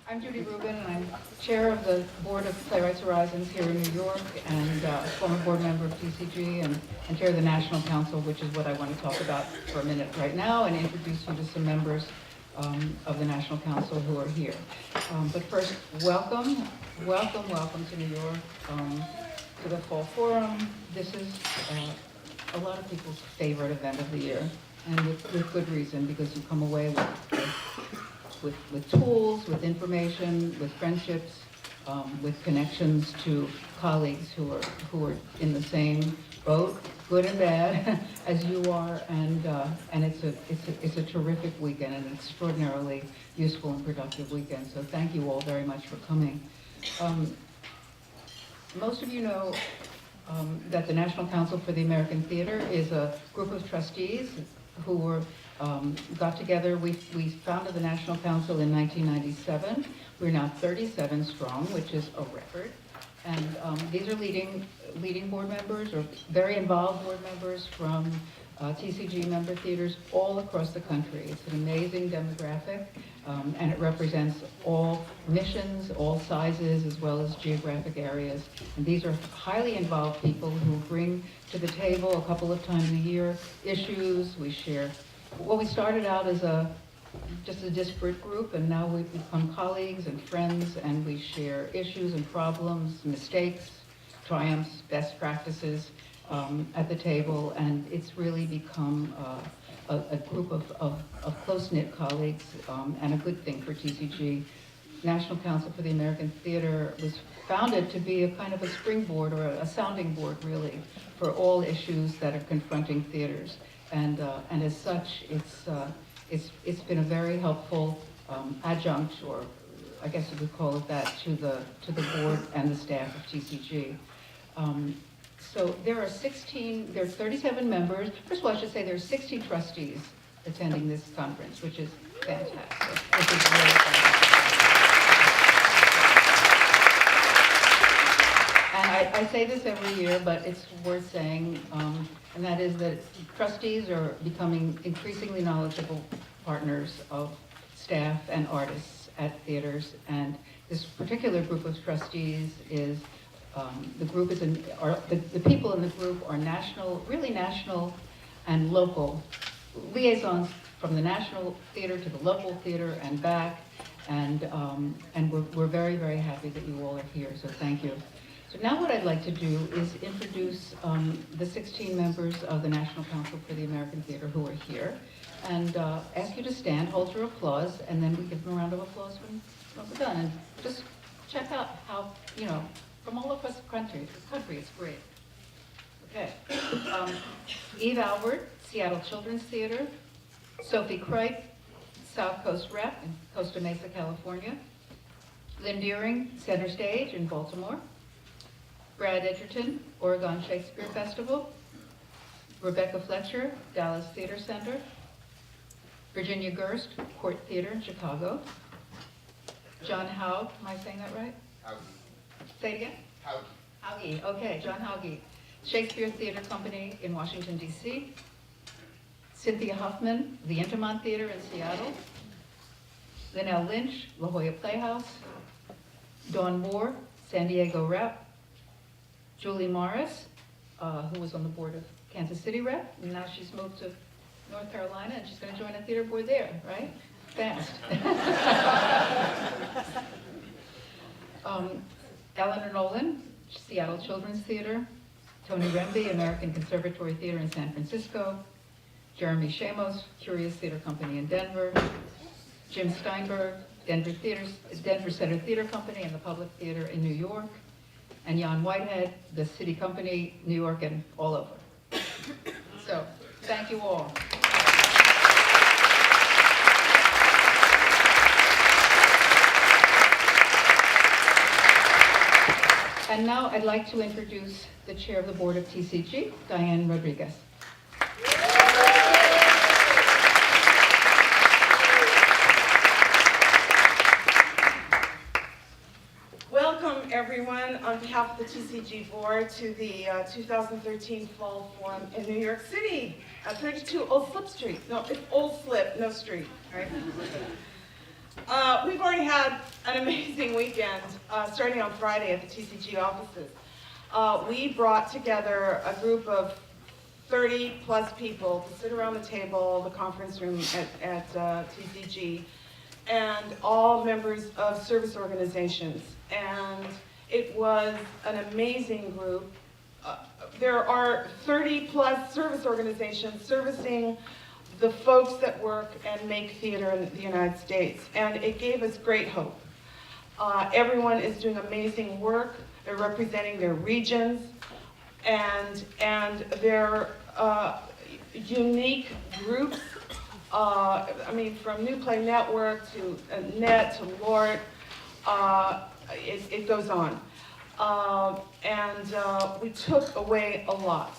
I'm Judy Rubin, and I'm chair of the Board of Playwrights Horizons here in New York, and former board member of TCG, and chair of the National Council, which is what I want to talk about for a minute right now, and introduce you to some members of the National Council who are here. But first, welcome to New York, to the Fall Forum. This is a lot of people's favorite event of the year, and with good reason, because you come away with tools, with information, with friendships, with connections to colleagues who are in the same boat, good and bad, as you are, and it's a terrific weekend, an extraordinarily useful and productive weekend. So thank you all very much for coming. Most of you know that the National Council for the American Theater is a group of trustees who were got together. We founded the National Council in 1997. We're now 37 strong, which is a record. And these are leading board members, or very involved board members from TCG member theaters all across the country. It's an amazing demographic, and it represents all missions, all sizes, as well as geographic areas. And these are highly involved people who bring to the table a couple of times a year issues. We share. Well, we started out as just a disparate group, and now we've become colleagues and friends, and we share issues and problems, mistakes, triumphs, best practices at the table, and it's really become a group of close-knit colleagues, and a good thing for TCG. National Council for the American Theater was founded to be a kind of a springboard, or a sounding board, really, for all issues that are confronting theaters. And as such, it's been a very helpful adjunct, or I guess you could call it that, to the board and the staff of TCG. So there are 37 members. First of all, I should say there are 60 trustees attending this conference, which is fantastic. Which is really fantastic. And I say this every year, but it's worth saying, and that is that trustees are becoming increasingly knowledgeable partners of staff and artists at theaters. And this particular group of trustees is, the people in the group are really national and local liaisons from the national theater to the local theater and back. And we're very, very happy that you all are here, so thank you. So now what I'd like to do is introduce the 16 members of the National Council for the American Theater who are here, and ask you to stand, hold your applause, and then we give them a round of applause when we're done. And just check out how, from all across the country, it's great. Okay. Eve Albert, Seattle Children's Theater. Sophie Kripe, South Coast Rep in Costa Mesa, California. Lynn Deering, Center Stage in Baltimore. Brad Edgerton, Oregon Shakespeare Festival. Rebecca Fletcher, Dallas Theater Center. Virginia Gerst, Court Theater in Chicago. John Haug, am I saying that right? Hauge. Say it again? Hauge, okay, John Hauge. Shakespeare Theater Company in Washington, D.C. Cynthia Huffman, the Intermont Theater in Seattle. Linnell Lynch, La Jolla Playhouse. Dawn Moore, San Diego Rep. Julie Morris, who was on the board of Kansas City Rep, and now she's moved to North Carolina, and she's going to join a theater board there, right? Fast. Eleanor Nolan, Seattle Children's Theater. Tony Remby, American Conservatory Theater in San Francisco. Jeremy Shamos, Curious Theater Company in Denver. Jim Steinberg, Denver Center Theater Company and the Public Theater in New York. And Jan Whitehead, the City Company, New York, and all over. So, thank you all. And now I'd like to introduce the chair of the board of TCG, Diane Rodriguez. Welcome, everyone, on behalf of the TCG board to the 2013 Fall Forum in New York City, 32 Old Slip Street. No, it's Old Slip, no street, right? We've already had an amazing weekend, starting on Friday at the TCG offices. We brought together a group of 30-plus people to sit around the table, the conference room at TCG, and all members of service organizations. And it was an amazing group. There are 30-plus service organizations servicing the folks that work and make theater in the United States, and it gave us great hope. Everyone is doing amazing work. They're representing their regions and their unique groups. I mean, from New Play Network to NET to LORT, it goes on. We took away a lot.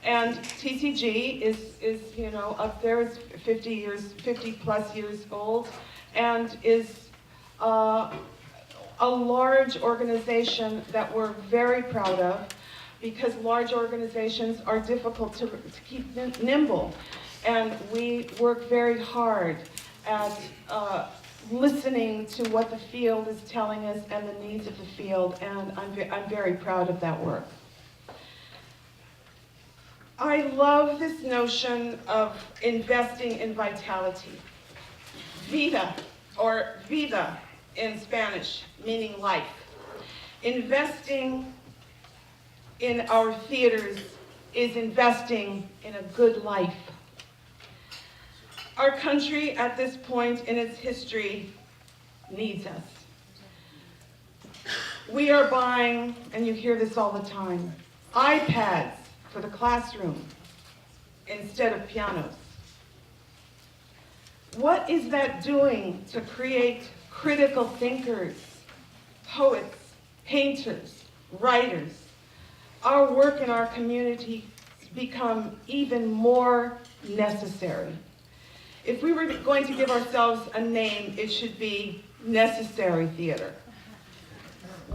And TCG is up there, is 50 plus years old, and is a large organization that we're very proud of, because large organizations are difficult to keep nimble. And we work very hard at listening to what the field is telling us and the needs of the field, and I'm very proud of that work. I love this notion of investing in vitality. Vida, or vida in Spanish, meaning life. Investing in our theaters is investing in a good life. Our country at this point in its history needs us. We are buying, and you hear this all the time, iPads for the classroom instead of pianos. What is that doing to create critical thinkers, poets, painters, writers? Our work in our community has become even more necessary. If we were going to give ourselves a name, it should be Necessary Theater.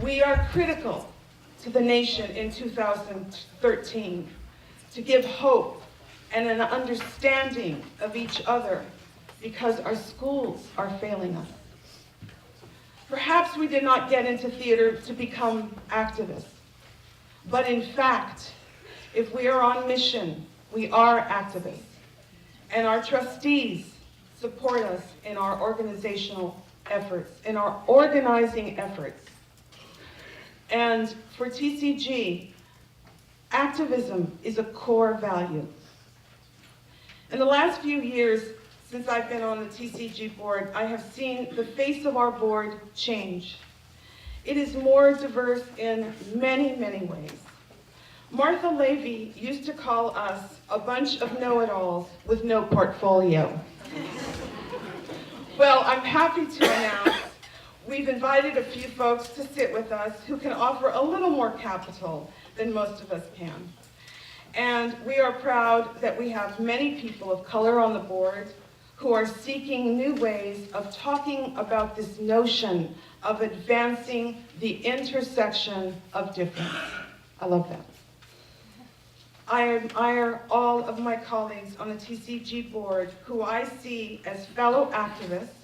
We are critical to the nation in 2013 to give hope and an understanding of each other, because our schools are failing us. Perhaps we did not get into theater to become activists, but in fact, if we are on mission, we are activists. And our trustees support us in our organizational efforts, in our organizing efforts. And for TCG, activism is a core value. In the last few years, since I've been on the TCG board, I have seen the face of our board change. It is more diverse in many, many ways. Martha Levy used to call us a bunch of know-it-alls with no portfolio. Well, I'm happy to announce we've invited a few folks to sit with us who can offer a little more capital than most of us can. And we are proud that we have many people of color on the board who are seeking new ways of talking about this notion of advancing the intersection of difference. I love that. I admire all of my colleagues on the TCG board who I see as fellow activists,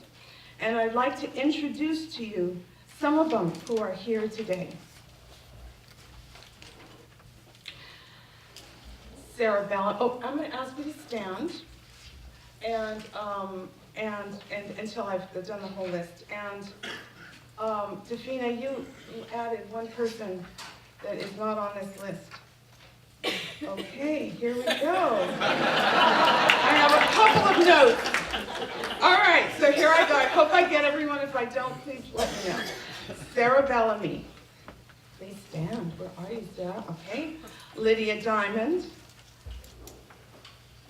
and I'd like to introduce to you some of them who are here today. Sarah Ballin. Oh, I'm going to ask you to stand, and until I've done the whole list. And Defina, you added one person that is not on this list. Okay, here we go. I have a couple of notes. All right, so here I go. I hope I get everyone. If I don't, please let me know. Sarah Bellamy. Please stand. Where are you, Sarah? Okay. Lydia Diamond.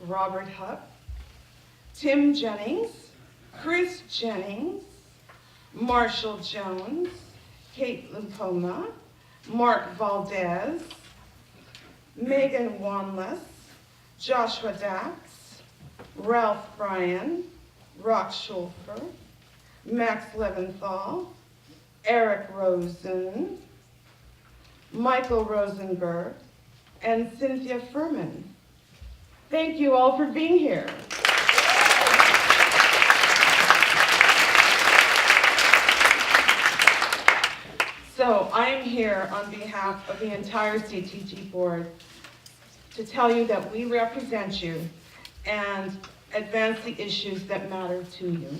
Robert Hupp. Tim Jennings. Chris Jennings. Marshall Jones. Kate Limpoma. Mark Valdez. Megan Wanless, Joshua Dax, Ralph Bryan, Rock Schulfer, Max Leventhal, Eric Rosen, Michael Rosenberg, and Cynthia Furman. Thank you all for being here. So I am here on behalf of the entire CTG board to tell you that we represent you and advance the issues that matter to you.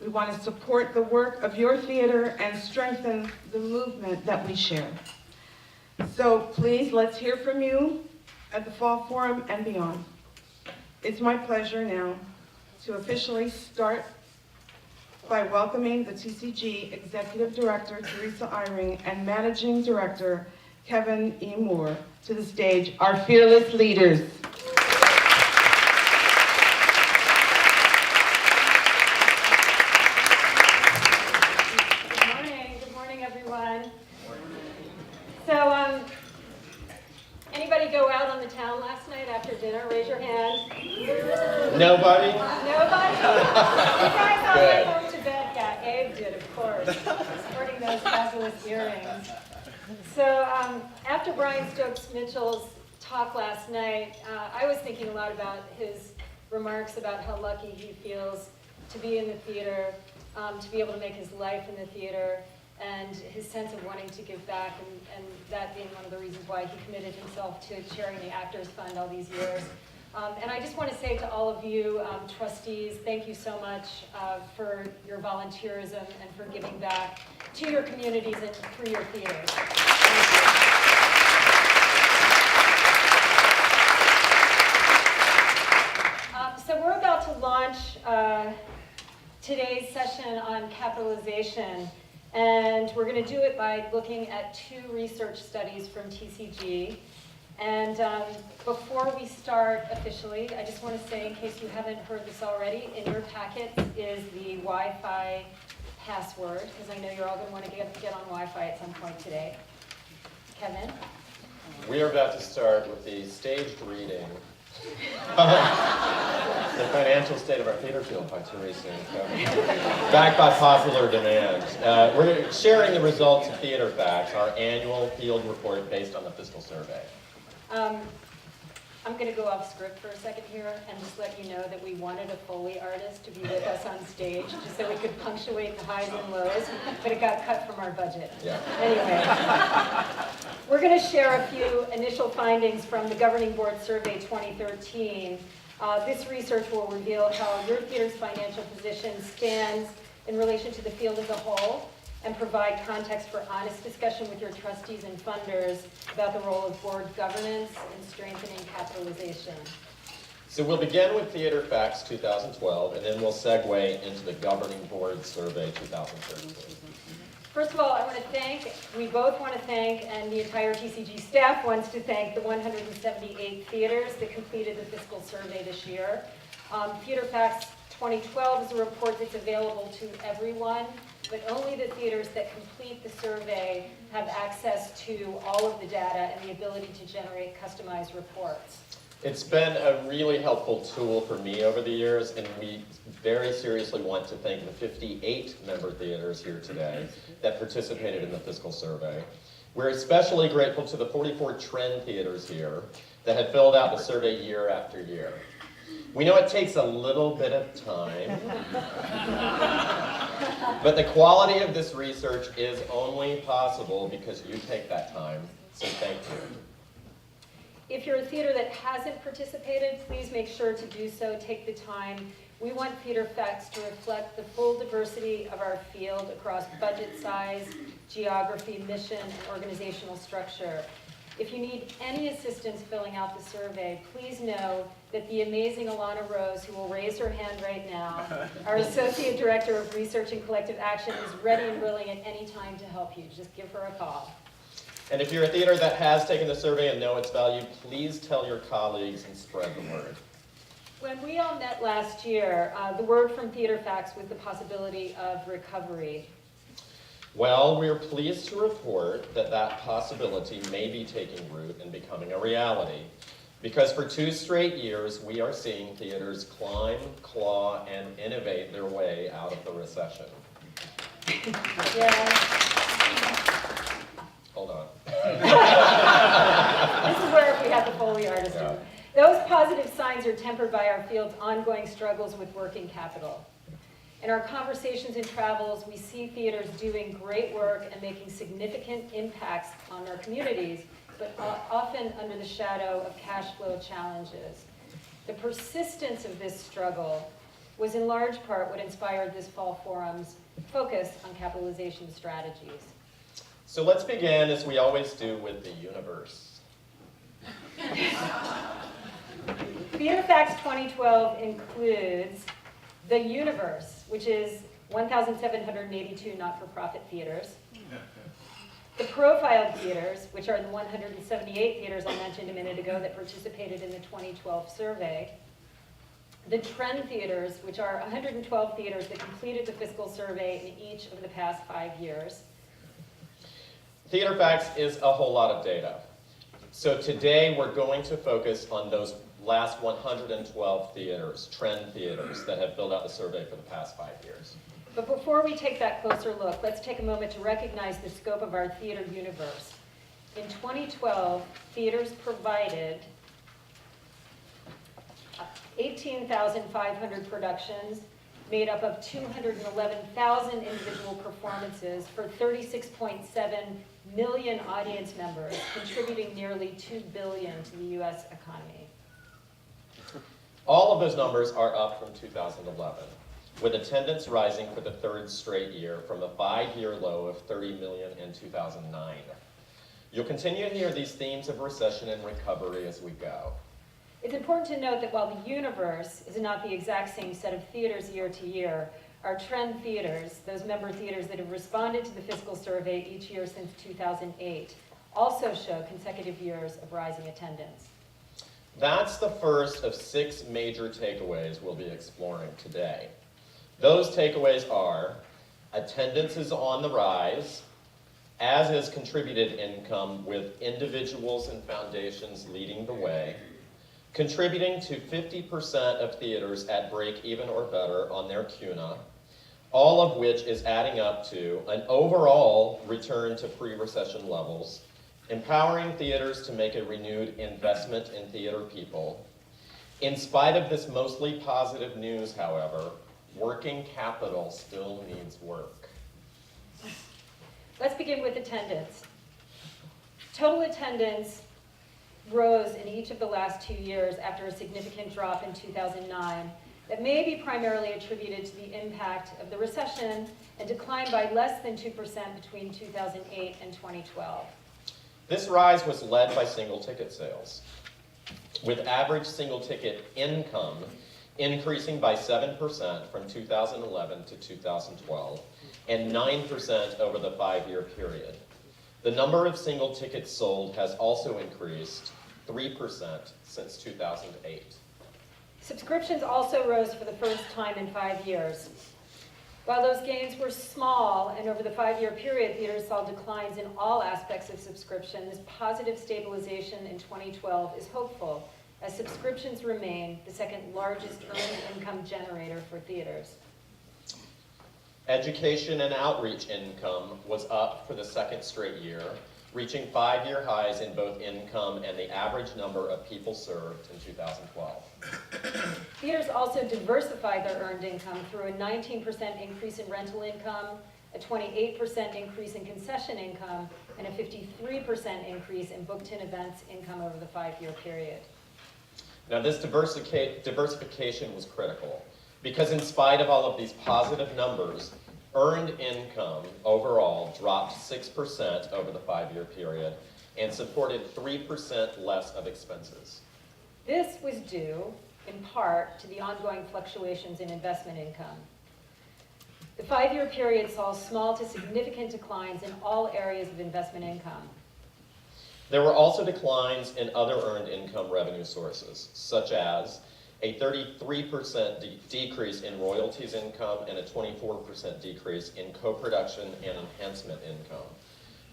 We want to support the work of your theater and strengthen the movement that we share. So please, let's hear from you at the Fall Forum and beyond. It's my pleasure now to officially start by welcoming the TCG Executive Director, Teresa Eyring, and Managing Director, Kevin E. Moore, to the stage, our fearless leaders. Good morning, everyone. So, anybody go out on the town last night after dinner? Raise your hand. Nobody? Nobody? You guys all went home to bed? Yeah, Abe did, of course, sporting those fabulous earrings. So, after Brian Stokes-Mitchell's talk last night, I was thinking a lot about his remarks about how lucky he feels to be in the theater, to be able to make his life in the theater, and his sense of wanting to give back, and that being one of the reasons why he committed himself to chairing the Actors Fund all these years. And I just want to say to all of you trustees, thank you so much for your volunteerism and for giving back to your communities and through your theaters. So we're about to launch today's session on capitalization, and we're going to do it by looking at 2 research studies from TCG. And before we start officially, I just want to say, in case you haven't heard this already, in your packets is the Wi-Fi password, because I know you're all going to want to get on Wi-Fi at some point today. Kevin? We are about to start with the staged reading The Financial State of Our Theater Field by Teresa and Kevin. Backed by popular demand. We're sharing the results of Theater Facts, our annual field report based on the fiscal survey. I'm going to go off script for a second here and just let you know that we wanted a Foley artist to be with us on stage just so we could punctuate the highs and lows, but it got cut from our budget. Yeah. Anyway, we're going to share a few initial findings from the Governing Board Survey 2013. This research will reveal how your theater's financial position stands in relation to the field as a whole, and provide context for honest discussion with your trustees and funders about the role of board governance in strengthening capitalization. So we'll begin with Theater Facts 2012, and then we'll segue into the Governing Board Survey 2013. First of all, we both want to thank, and the entire TCG staff wants to thank the 178 theaters that completed the fiscal survey this year. Theater Facts 2012 is a report that's available to everyone, but only the theaters that complete the survey have access to all of the data and the ability to generate customized reports. It's been a really helpful tool for me over the years, and we very seriously want to thank the 58 member theaters here today that participated in the fiscal survey. We're especially grateful to the 44 trend theaters here that have filled out the survey year after year. We know it takes a little bit of time, but the quality of this research is only possible because you take that time, so thank you. If you're a theater that hasn't participated, please make sure to do so. Take the time. We want Theater Facts to reflect the full diversity of our field across budget size, geography, mission, and organizational structure. If you need any assistance filling out the survey, please know that the amazing Alana Rose, who will raise her hand right now, our Associate Director of Research and Collective Action, is ready and willing at any time to help you. Just give her a call. And if you're a theater that has taken the survey and know its value, please tell your colleagues and spread the word. When we all met last year, the word from Theater Facts was the possibility of recovery. Well, we're pleased to report that that possibility may be taking root and becoming a reality. Because for 2 straight years, we are seeing theaters climb, claw, and innovate their way out of the recession. Yeah. Hold on. This is where we have the Foley artist. Yeah. Those positive signs are tempered by our field's ongoing struggles with working capital. In our conversations and travels, we see theaters doing great work and making significant impacts on our communities, but often under the shadow of cash flow challenges. The persistence of this struggle was in large part what inspired this fall forum's focus on capitalization strategies. So let's begin, as we always do, with the universe. Theater Facts 2012 includes the universe, which is 1,782 not-for-profit theaters. The profiled theaters, which are the 178 theaters I mentioned a minute ago that participated in the 2012 survey. The trend theaters, which are 112 theaters that completed the fiscal survey in each of the past 5 years. Theater Facts is a whole lot of data. So today we're going to focus on those last 112 theaters, trend theaters, that have filled out the survey for the past 5 years. But before we take that closer look, let's take a moment to recognize the scope of our theater universe. In 2012, theaters provided 18,500 productions, made up of 211,000 individual performances for 36.7 million audience members, contributing nearly $2 billion to the U.S. economy. All of those numbers are up from 2011, with attendance rising for the 3rd straight year from a 5-year low of 30 million in 2009. You'll continue to hear these themes of recession and recovery as we go. It's important to note that while the universe is not the exact same set of theaters year to year, our trend theaters, those member theaters that have responded to the fiscal survey each year since 2008, also show consecutive years of rising attendance. That's the first of 6 major takeaways we'll be exploring today. Those takeaways are: attendance is on the rise, as is contributed income, with individuals and foundations leading the way, contributing to 50% of theaters at break even or better on their CUNA, all of which is adding up to an overall return to pre-recession levels, empowering theaters to make a renewed investment in theater people. In spite of this mostly positive news, however, working capital still needs work. Let's begin with attendance. Total attendance rose in each of the last 2 years after a significant drop in 2009 that may be primarily attributed to the impact of the recession and declined by less than 2% between 2008 and 2012. This rise was led by single ticket sales, with average single ticket income increasing by 7% from 2011 to 2012 and 9% over the 5-year period. The number of single tickets sold has also increased 3% since 2008. Subscriptions also rose for the first time in 5 years. While those gains were small, and over the 5-year period, theaters saw declines in all aspects of subscription, this positive stabilization in 2012 is hopeful, as subscriptions remain the second largest earned income generator for theaters. Education and outreach income was up for the 2nd straight year, reaching 5-year highs in both income and the average number of people served in 2012. Theaters also diversified their earned income through a 19% increase in rental income, a 28% increase in concession income, and a 53% increase in booked-in events income over the 5-year period. Now, this diversification was critical because in spite of all of these positive numbers, earned income overall dropped 6% over the 5-year period and supported 3% less of expenses. This was due, in part, to the ongoing fluctuations in investment income. The 5-year period saw small to significant declines in all areas of investment income. There were also declines in other earned income revenue sources, such as a 33% decrease in royalties income and a 24% decrease in co-production and enhancement income.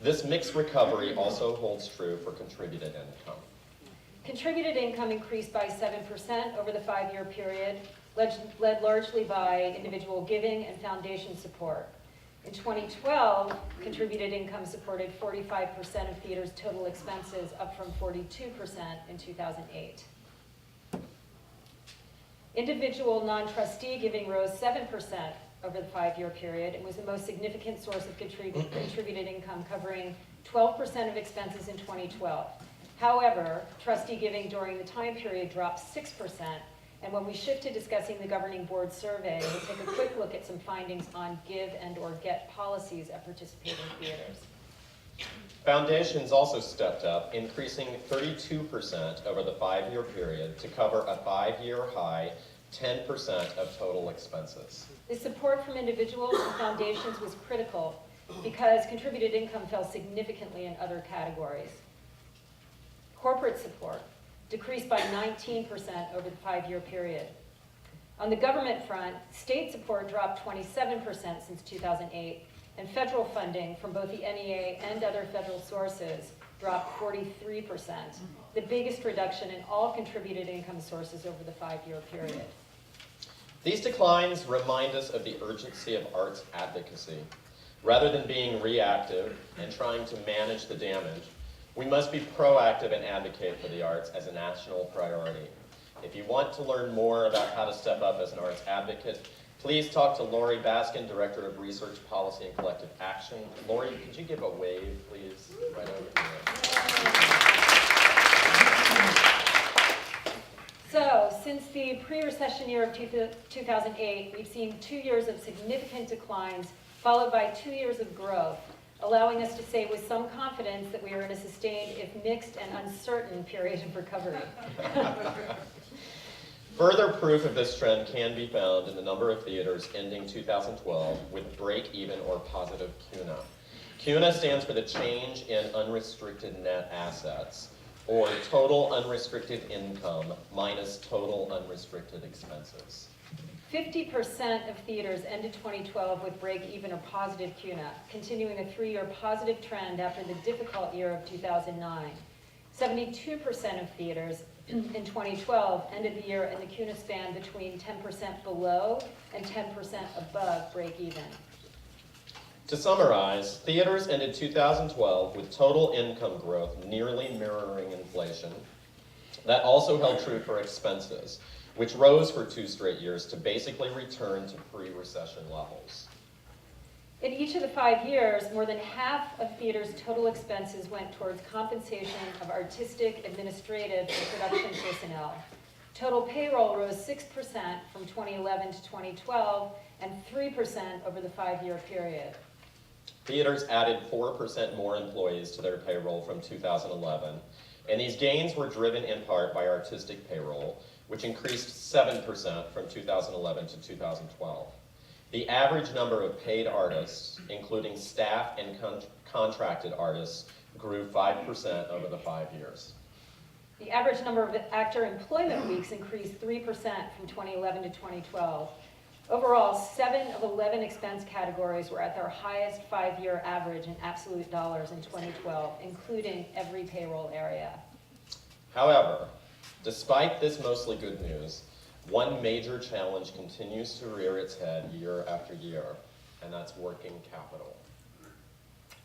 This mixed recovery also holds true for contributed income. Contributed income increased by 7% over the 5-year period, led largely by individual giving and foundation support. In 2012, contributed income supported 45% of theaters' total expenses, up from 42% in 2008. Individual non-trustee giving rose 7% over the 5-year period and was the most significant source of contributed income, covering 12% of expenses in 2012. However, trustee giving during the time period dropped 6%, and when we shift to discussing the governing board survey, we'll take a quick look at some findings on give and/or get policies at participating theaters. Foundations also stepped up, increasing 32% over the 5-year period to cover a 5-year high 10% of total expenses. The support from individuals and foundations was critical because contributed income fell significantly in other categories. Corporate support decreased by 19% over the 5-year period. On the government front, state support dropped 27% since 2008, and federal funding from both the NEA and other federal sources dropped 43%, the biggest reduction in all contributed income sources over the 5-year period. These declines remind us of the urgency of arts advocacy. Rather than being reactive and trying to manage the damage, we must be proactive and advocate for the arts as a national priority. If you want to learn more about how to step up as an arts advocate, please talk to Lori Baskin, Director of Research, Policy, and Collective Action. Lori, could you give a wave, please? Right over here. So, since the pre-recession year of 2008, we've seen 2 years of significant declines, followed by 2 years of growth, allowing us to say with some confidence that we are in a sustained, if mixed and uncertain, period of recovery. Further proof of this trend can be found in the number of theaters ending 2012 with break-even or positive CUNA. CUNA stands for the change in unrestricted net assets, or total unrestricted income minus total unrestricted expenses. 50% of theaters ended 2012 with break-even or positive CUNA, continuing a 3-year positive trend after the difficult year of 2009. 72% of theaters in 2012 ended the year in the CUNA span between 10% below and 10% above break-even. To summarize, theaters ended 2012 with total income growth nearly mirroring inflation. That also held true for expenses, which rose for 2 straight years to basically return to pre-recession levels. In each of the 5 years, more than half of theaters' total expenses went towards compensation of artistic, administrative, and production personnel. Total payroll rose 6% from 2011 to 2012 and 3% over the 5-year period. Theaters added 4% more employees to their payroll from 2011, and these gains were driven in part by artistic payroll, which increased 7% from 2011 to 2012. The average number of paid artists, including staff and contracted artists, grew 5% over the 5 years. The average number of actor employment weeks increased 3% from 2011 to 2012. Overall, 7 of 11 expense categories were at their highest 5-year average in absolute dollars in 2012, including every payroll area. However, despite this mostly good news, one major challenge continues to rear its head year after year, and that's working capital.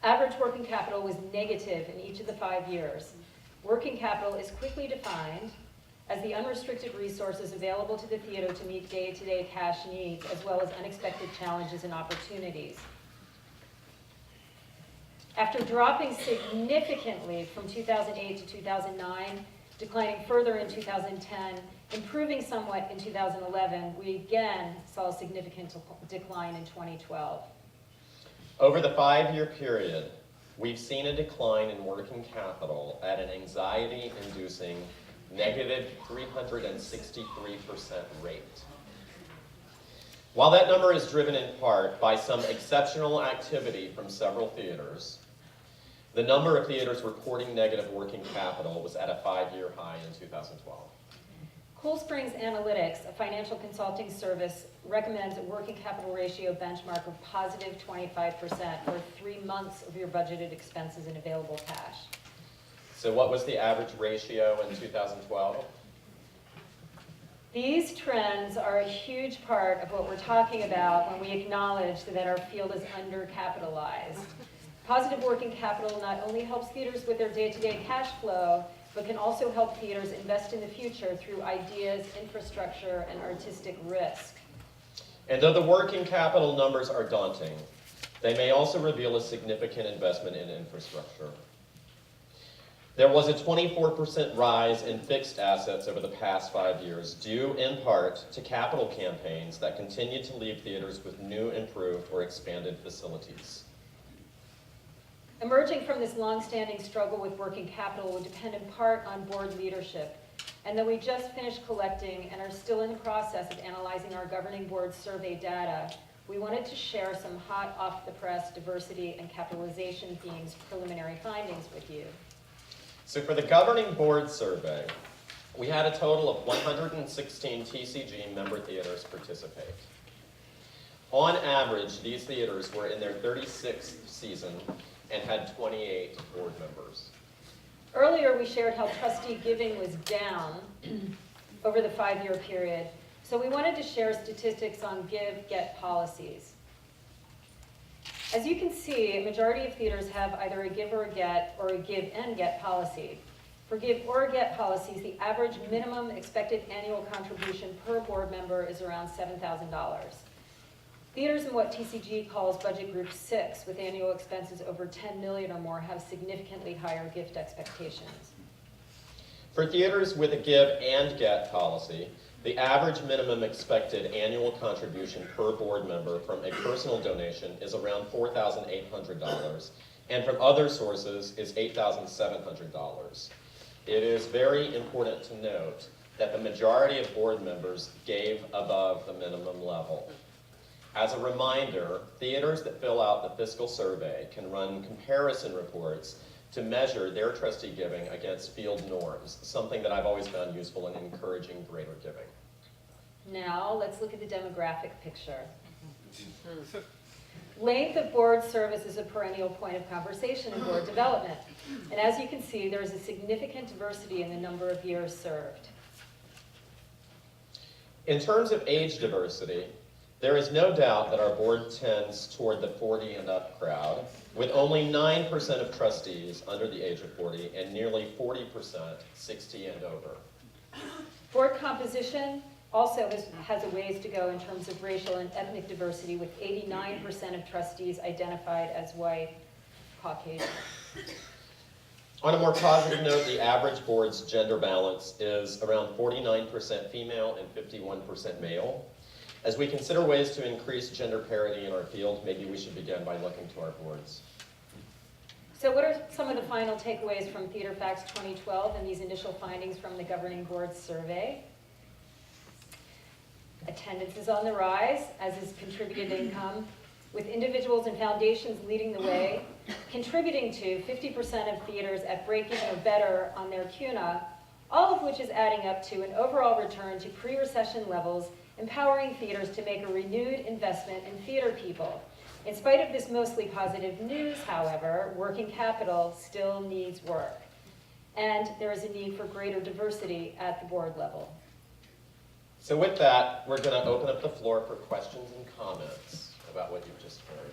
Average working capital was negative in each of the 5 years. Working capital is quickly defined as the unrestricted resources available to the theater to meet day-to-day cash needs, as well as unexpected challenges and opportunities. After dropping significantly from 2008 to 2009, declining further in 2010, improving somewhat in 2011, we again saw a significant decline in 2012. Over the 5-year period, we've seen a decline in working capital at an anxiety-inducing negative 363% rate. While that number is driven in part by some exceptional activity from several theaters, the number of theaters reporting negative working capital was at a 5-year high in 2012. Cool Springs Analytics, a financial consulting service, recommends a working capital ratio benchmark of positive 25% for 3 months of your budgeted expenses and available cash. So what was the average ratio in 2012? These trends are a huge part of what we're talking about when we acknowledge that our field is undercapitalized. Positive working capital not only helps theaters with their day-to-day cash flow, but can also help theaters invest in the future through ideas, infrastructure, and artistic risk. And though the working capital numbers are daunting, they may also reveal a significant investment in infrastructure. There was a 24% rise in fixed assets over the past 5 years, due in part to capital campaigns that continue to leave theaters with new, improved, or expanded facilities. Emerging from this long-standing struggle with working capital would depend in part on board leadership, and though we just finished collecting and are still in the process of analyzing our governing board survey data, we wanted to share some hot off-the-press diversity and capitalization themes preliminary findings with you. So for the governing board survey, we had a total of 116 TCG member theaters participate. On average, these theaters were in their 36th season and had 28 board members. Earlier, we shared how trustee giving was down over the 5-year period, so we wanted to share statistics on give-get policies. As you can see, a majority of theaters have either a give or a get or a give and get policy. For give or get policies, the average minimum expected annual contribution per board member is around $7,000. Theaters in what TCG calls Budget Group 6, with annual expenses over $10 million or more, have significantly higher gift expectations. For theaters with a give and get policy, the average minimum expected annual contribution per board member from a personal donation is around $4,800, and from other sources is $8,700. It is very important to note that the majority of board members gave above the minimum level. As a reminder, theaters that fill out the fiscal survey can run comparison reports to measure their trustee giving against field norms, something that I've always found useful in encouraging greater giving. Now, let's look at the demographic picture. Length of board service is a perennial point of conversation in board development. And as you can see, there is a significant diversity in the number of years served. In terms of age diversity, there is no doubt that our board tends toward the 40 and up crowd, with only 9% of trustees under the age of 40 and nearly 40% 60 and over. Board composition also has a ways to go in terms of racial and ethnic diversity, with 89% of trustees identified as white, Caucasian. On a more positive note, the average board's gender balance is around 49% female and 51% male. As we consider ways to increase gender parity in our field, maybe we should begin by looking to our boards. So what are some of the final takeaways from Theater Facts 2012 and these initial findings from the governing board survey? Attendance is on the rise, as is contributed income, with individuals and foundations leading the way, contributing to 50% of theaters at break-even or better on their CUNA, all of which is adding up to an overall return to pre-recession levels, empowering theaters to make a renewed investment in theater people. In spite of this mostly positive news, however, working capital still needs work. And there is a need for greater diversity at the board level. So with that, we're going to open up the floor for questions and comments about what you've just heard.